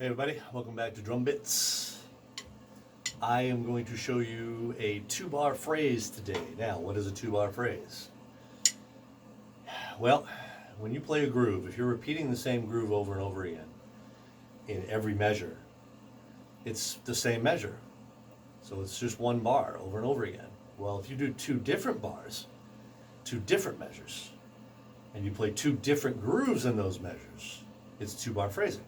Hey everybody, welcome back to Drumbits. I am going to show you a 2-bar phrase today. Now, what is a 2-bar phrase? Well, when you play a groove, if you're repeating the same groove over and over again in every measure, it's the same measure. So it's just 1 bar over and over again. Well, if you do 2 different bars, 2 different measures, and you play 2 different grooves in those measures, it's 2-bar phrasing.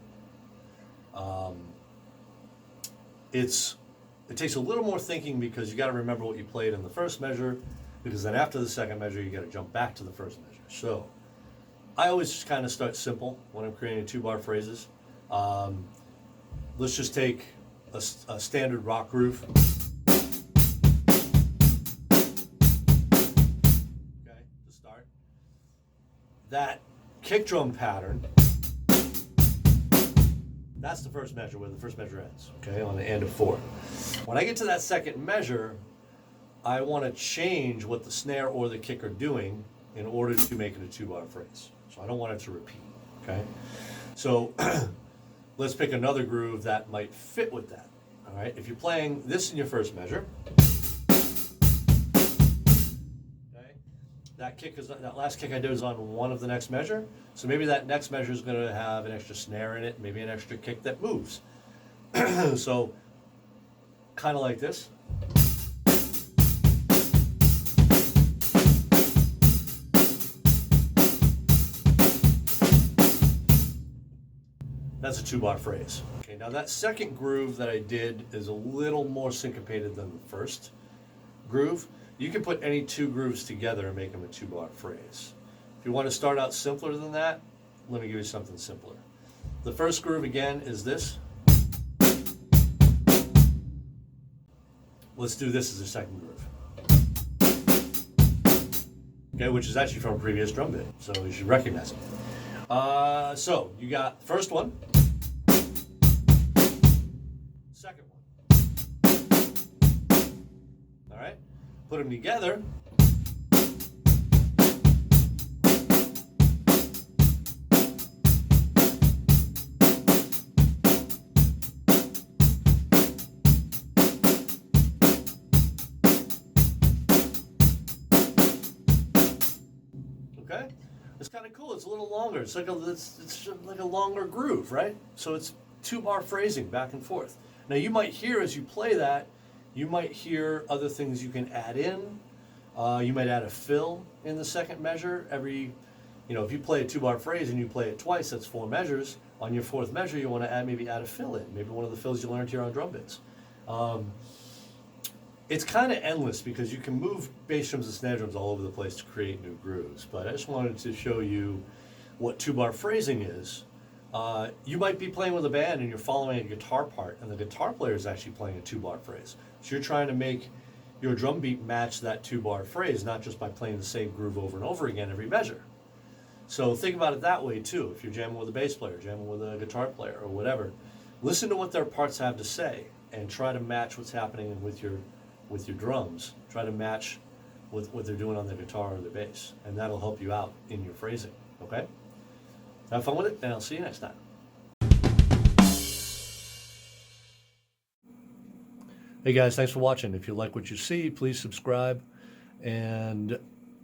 It takes a little more thinking because you got to remember what you played in the first measure, because then after the second measure you got to jump back to the first measure. So I always just kind of start simple when I'm creating 2-bar phrases. Let's just take a standard rock groove. Okay, to start. That kick drum pattern, that's the first measure, where the first measure ends, okay, on the end of 4. When I get to that second measure, I want to change what the snare or the kick are doing in order to make it a 2-bar phrase. So I don't want it to repeat, okay? So let's pick another groove that might fit with that, all right? If you're playing this in your first measure, okay, that last kick I did is on 1 of the next measure, so maybe that next measure is going to have an extra snare in it, maybe an extra kick that moves. So kind of like this. That's a 2-bar phrase. Okay, now that second groove that I did is a little more syncopated than the first groove. You can put any 2 grooves together and make them a 2-bar phrase. If you want to start out simpler than that, let me give you something simpler. The first groove again is this. Let's do this as a second groove. Okay, which is actually from a previous drum bit, so you should recognize it. So you got the first one, second one. All right, put them together. Okay, it's kind of cool. It's a little longer. It's like a longer groove, right? So it's 2-bar phrasing back and forth. Now you might hear, as you play that, you might hear other things you can add in. You might add a fill in the second measure. If you play a 2-bar phrase and you play it twice, that's 4 measures. On your 4th measure, you want to maybe add a fill in. Maybe one of the fills you learned here on drum bits. It's kind of endless because you can move bass drums and snare drums all over the place to create new grooves. But I just wanted to show you what 2-bar phrasing is. You might be playing with a band and you're following a guitar part, and the guitar player is actually playing a 2-bar phrase. So you're trying to make your drum beat match that 2-bar phrase, not just by playing the same groove over and over again every measure. So think about it that way too. If you're jamming with a bass player, jamming with a guitar player, or whatever, listen to what their parts have to say and try to match what's happening with your drums. Try to match with what they're doing on their guitar or their bass, and that'll help you out in your phrasing, okay? Have fun with it, and I'll see you next time. Hey guys, thanks for watching. If you like what you see, please subscribe and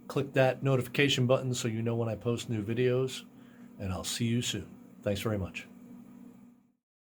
click that notification button so you know when I post new videos, and I'll see you soon. Thanks very much.